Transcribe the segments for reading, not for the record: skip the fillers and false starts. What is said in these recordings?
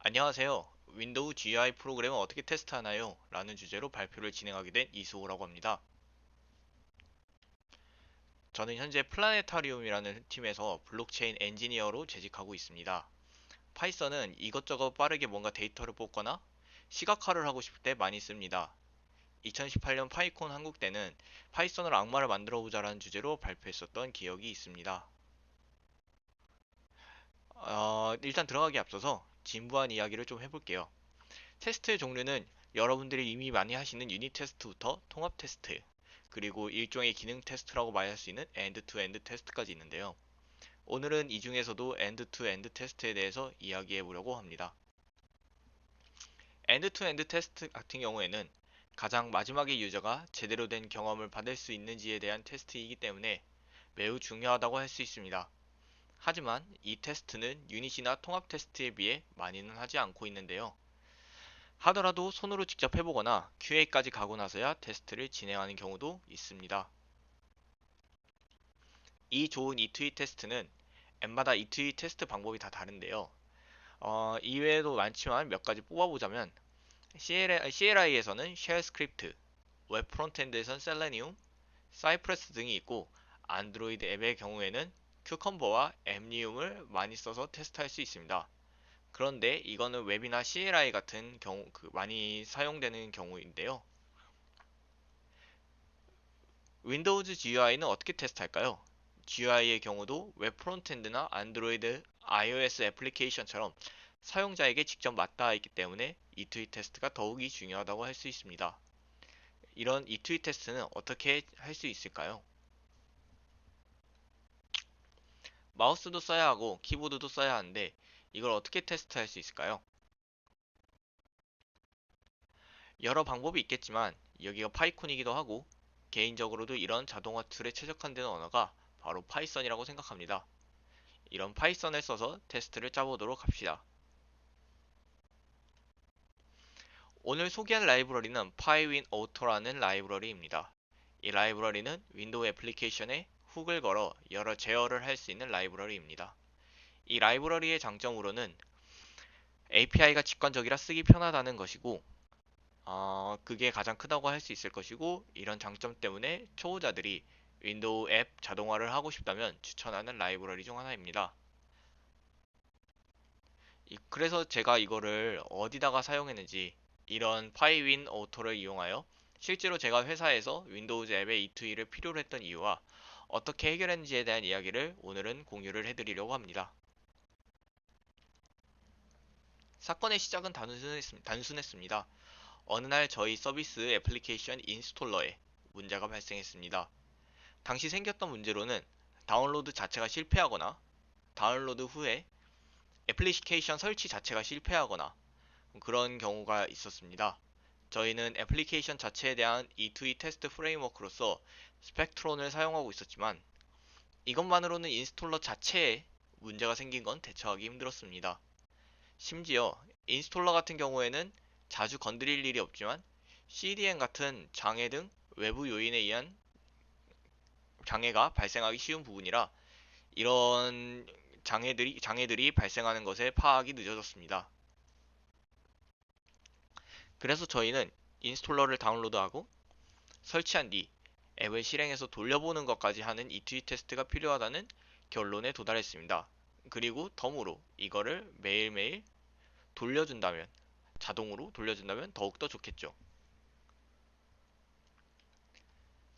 안녕하세요. 윈도우 GUI 프로그램을 어떻게 테스트하나요? 라는 주제로 발표를 진행하게 된 이수호라고 합니다. 저는 현재 플라네타리움이라는 팀에서 블록체인 엔지니어로 재직하고 있습니다. 파이썬은 이것저것 빠르게 뭔가 데이터를 뽑거나 시각화를 하고 싶을 때 많이 씁니다. 2018년 파이콘 한국 때는 파이썬으로 악마를 만들어 보자라는 주제로 발표했었던 기억이 있습니다. 일단 들어가기 앞서서 진부한 이야기를 좀 해볼게요. 테스트의 종류는 여러분들이 이미 많이 하시는 유닛 테스트부터 통합 테스트, 그리고 일종의 기능 테스트라고 말할 수 있는 엔드 투 엔드 테스트까지 있는데요. 오늘은 이 중에서도 엔드 투 엔드 테스트에 대해서 이야기해 보려고 합니다. 엔드 투 엔드 테스트 같은 경우에는 가장 마지막에 유저가 제대로 된 경험을 받을 수 있는지에 대한 테스트이기 때문에 매우 중요하다고 할 수 있습니다. 하지만 이 테스트는 유닛이나 통합 테스트에 비해 많이는 하지 않고 있는데요. 하더라도 손으로 직접 해보거나 QA까지 가고 나서야 테스트를 진행하는 경우도 있습니다. 이 좋은 E2E 테스트는 앱마다 E2E 테스트 방법이 다 다른데요. 이외에도 많지만 몇 가지 뽑아보자면 CLI에서는 쉘 스크립트, 웹 프론트엔드에선 셀레니움, 사이프레스 등이 있고 안드로이드 앱의 경우에는 큐컴버와 앱리움을 많이 써서 테스트할 수 있습니다. 그런데 이거는 웹이나 CLI 같은 경우 많이 사용되는 경우인데요. 윈도우즈 GUI는 어떻게 테스트할까요? GUI의 경우도 웹 프론트엔드나 안드로이드, iOS 애플리케이션처럼 사용자에게 직접 맞닿아 있기 때문에 E2E 테스트가 더욱이 중요하다고 할 수 있습니다. 이런 E2E 테스트는 어떻게 할 수 있을까요? 마우스도 써야 하고 키보드도 써야 하는데 이걸 어떻게 테스트할 수 있을까요? 여러 방법이 있겠지만 여기가 파이콘이기도 하고 개인적으로도 이런 자동화 툴에 최적화된 언어가 바로 파이썬이라고 생각합니다. 이런 파이썬을 써서 테스트를 짜보도록 합시다. 오늘 소개할 라이브러리는 파이윈 오토라는 라이브러리입니다. 이 라이브러리는 윈도우 애플리케이션에 훅을 걸어 여러 제어를 할 수 있는 라이브러리입니다. 이 라이브러리의 장점으로는 API가 직관적이라 쓰기 편하다는 것이고, 그게 가장 크다고 할 수 있을 것이고, 이런 장점 때문에 초보자들이 윈도우 앱 자동화를 하고 싶다면 추천하는 라이브러리 중 하나입니다. 그래서 제가 이거를 어디다가 사용했는지 이런 파이윈 오토를 이용하여 실제로 제가 회사에서 윈도우즈 앱의 E2E를 필요로 했던 이유와 어떻게 해결했는지에 대한 이야기를 오늘은 공유를 해드리려고 합니다. 사건의 시작은 단순했습니다. 어느 날 저희 서비스 애플리케이션 인스톨러에 문제가 발생했습니다. 당시 생겼던 문제로는 다운로드 자체가 실패하거나 다운로드 후에 애플리케이션 설치 자체가 실패하거나 그런 경우가 있었습니다. 저희는 애플리케이션 자체에 대한 E2E 테스트 프레임워크로서 스펙트론을 사용하고 있었지만 이것만으로는 인스톨러 자체에 문제가 생긴 건 대처하기 힘들었습니다. 심지어 인스톨러 같은 경우에는 자주 건드릴 일이 없지만 CDN 같은 장애 등 외부 요인에 의한 장애가 발생하기 쉬운 부분이라 이런 장애들이 발생하는 것에 파악이 늦어졌습니다. 그래서 저희는 인스톨러를 다운로드하고 설치한 뒤 앱을 실행해서 돌려보는 것까지 하는 E2E 테스트가 필요하다는 결론에 도달했습니다. 그리고 덤으로 이거를 매일매일 돌려준다면, 자동으로 돌려준다면 더욱더 좋겠죠.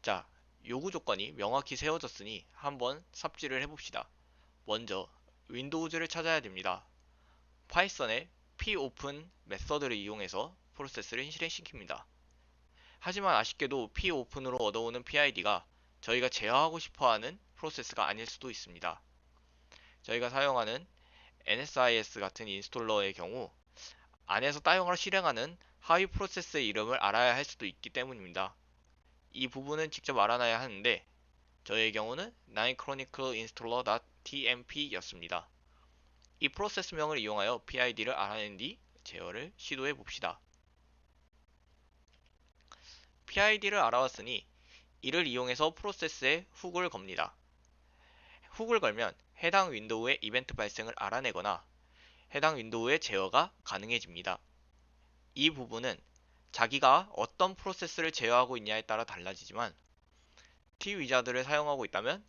자, 요구 조건이 명확히 세워졌으니 한번 삽질을 해봅시다. 먼저 윈도우즈를 찾아야 됩니다. 파이썬의 popen 메서드를 이용해서 프로세스를 실행시킵니다. 하지만 아쉽게도 popen으로 얻어오는 PID가 저희가 제어하고 싶어하는 프로세스가 아닐 수도 있습니다. 저희가 사용하는 NSIS 같은 인스톨러의 경우 안에서 따용을 실행하는 하위 프로세스의 이름을 알아야 할 수도 있기 때문입니다. 이 부분은 직접 알아놔야 하는데 저의 경우는 ninechronicle-installer.tmp였습니다. 이 프로세스명을 이용하여 PID를 알아낸 뒤 제어를 시도해 봅시다. PID를 알아왔으니 이를 이용해서 프로세스에 훅을 겁니다. 훅을 걸면 해당 윈도우의 이벤트 발생을 알아내거나 해당 윈도우의 제어가 가능해집니다. 이 부분은 자기가 어떤 프로세스를 제어하고 있냐에 따라 달라지지만 t위자드를 사용하고 있다면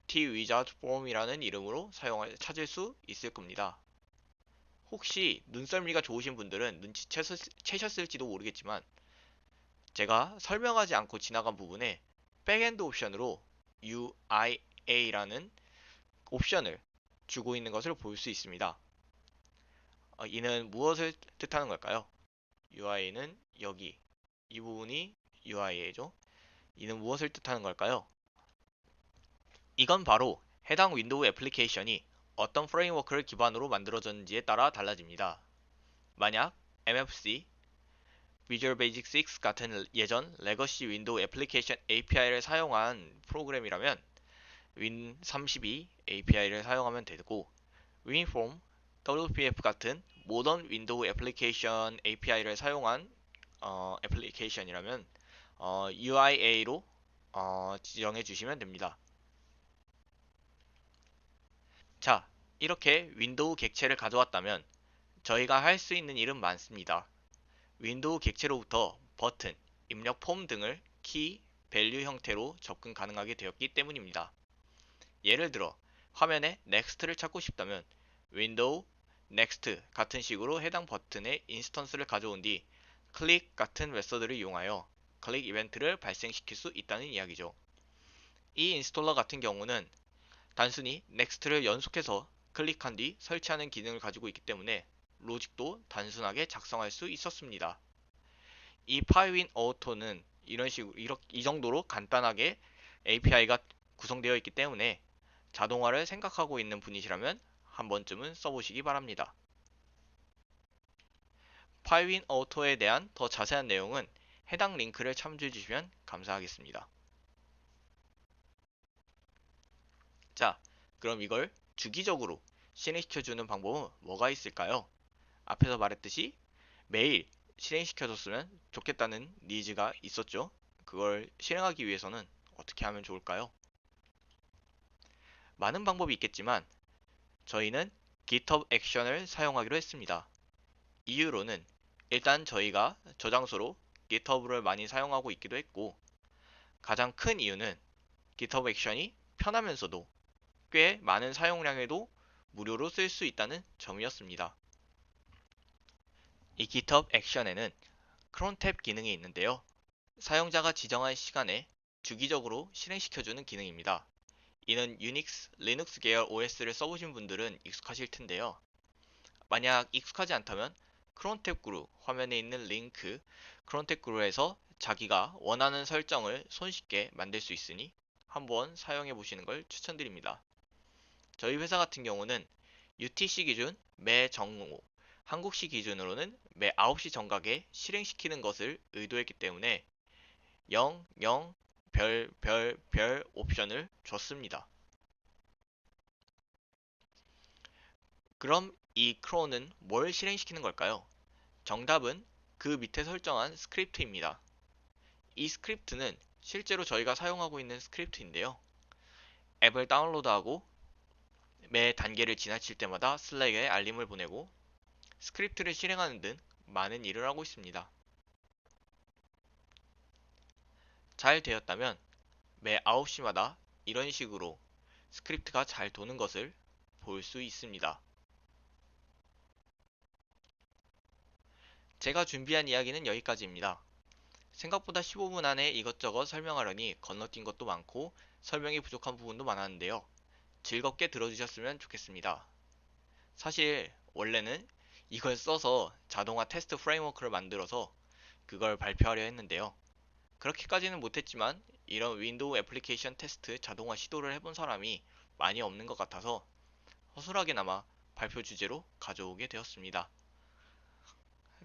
t위자드 form이라는 이름으로 찾을 수 있을 겁니다. 혹시 눈썰미가 좋으신 분들은 눈치채셨을지도 모르겠지만 제가 설명하지 않고 지나간 부분에 백엔드 옵션으로 UIA라는 옵션을 주고 있는 것을 볼 수 있습니다. 이는 무엇을 뜻하는 걸까요? UI는 여기 이 부분이 UIA죠. 이는 무엇을 뜻하는 걸까요? 이건 바로 해당 윈도우 애플리케이션이 어떤 프레임워크를 기반으로 만들어졌는지에 따라 달라집니다. 만약 MFC, Visual Basic 6 같은 예전 레거시 윈도우 애플리케이션 API를 사용한 프로그램이라면 Win32 API를 사용하면 되고 WinForm, WPF 같은 모던 윈도우 애플리케이션 API를 사용한 애플리케이션이라면 UIA로 지정해 주시면 됩니다. 자, 이렇게 윈도우 객체를 가져왔다면 저희가 할 수 있는 일은 많습니다. 윈도우 객체로부터 버튼, 입력 폼 등을 키, 밸류 형태로 접근 가능하게 되었기 때문입니다. 예를 들어 화면에 넥스트를 찾고 싶다면 윈도우 넥스트 같은 식으로 해당 버튼의 인스턴스를 가져온 뒤 클릭 같은 메서드를 이용하여 클릭 이벤트를 발생시킬 수 있다는 이야기죠. 이 인스톨러 같은 경우는 단순히 넥스트를 연속해서 클릭한 뒤 설치하는 기능을 가지고 있기 때문에 로직도 단순하게 작성할 수 있었습니다. 이 파이윈 어토는 이 정도로 간단하게 API가 구성되어 있기 때문에 자동화를 생각하고 있는 분이시라면 한 번쯤은 써보시기 바랍니다. 파이윈 어토에 대한 더 자세한 내용은 해당 링크를 참조해 주시면 감사하겠습니다. 자, 그럼 이걸 주기적으로 실행시켜주는 방법은 뭐가 있을까요? 앞에서 말했듯이 매일 실행시켜줬으면 좋겠다는 니즈가 있었죠. 그걸 실행하기 위해서는 어떻게 하면 좋을까요? 많은 방법이 있겠지만 저희는 GitHub 액션을 사용하기로 했습니다. 이유로는 일단 저희가 저장소로 GitHub를 많이 사용하고 있기도 했고 가장 큰 이유는 GitHub 액션이 편하면서도 꽤 많은 사용량에도 무료로 쓸 수 있다는 점이었습니다. 이 GitHub 액션에는 crontab 기능이 있는데요. 사용자가 지정한 시간에 주기적으로 실행시켜주는 기능입니다. 이는 유닉스, 리눅스 계열 OS를 써보신 분들은 익숙하실 텐데요. 만약 익숙하지 않다면 crontab 그룹 화면에 있는 링크 crontab 그룹에서 자기가 원하는 설정을 손쉽게 만들 수 있으니 한번 사용해 보시는 걸 추천드립니다. 저희 회사 같은 경우는 UTC 기준 매 정오, 한국시 기준으로는 매 9시 정각에 실행시키는 것을 의도했기 때문에 0, 0, 별 옵션을 줬습니다. 그럼 이 크론은 뭘 실행시키는 걸까요? 정답은 그 밑에 설정한 스크립트입니다. 이 스크립트는 실제로 저희가 사용하고 있는 스크립트인데요. 앱을 다운로드하고 매 단계를 지나칠 때마다 슬랙에 알림을 보내고 스크립트를 실행하는 등 많은 일을 하고 있습니다. 잘 되었다면 매 9시마다 이런 식으로 스크립트가 잘 도는 것을 볼 수 있습니다. 제가 준비한 이야기는 여기까지입니다. 생각보다 15분 안에 이것저것 설명하려니 건너뛴 것도 많고 설명이 부족한 부분도 많았는데요. 즐겁게 들어주셨으면 좋겠습니다. 사실 원래는 이걸 써서 자동화 테스트 프레임워크를 만들어서 그걸 발표하려 했는데요. 그렇게까지는 못했지만 이런 윈도우 애플리케이션 테스트 자동화 시도를 해본 사람이 많이 없는 것 같아서 허술하게나마 발표 주제로 가져오게 되었습니다.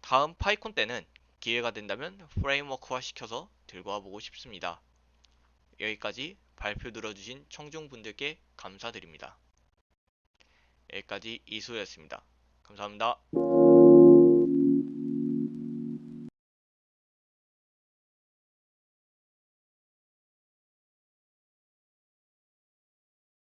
다음 파이콘 때는 기회가 된다면 프레임워크화 시켜서 들고 와보고 싶습니다. 여기까지 발표 들어주신 청중분들께 감사드립니다. 여기까지 이수였습니다. 감사합니다.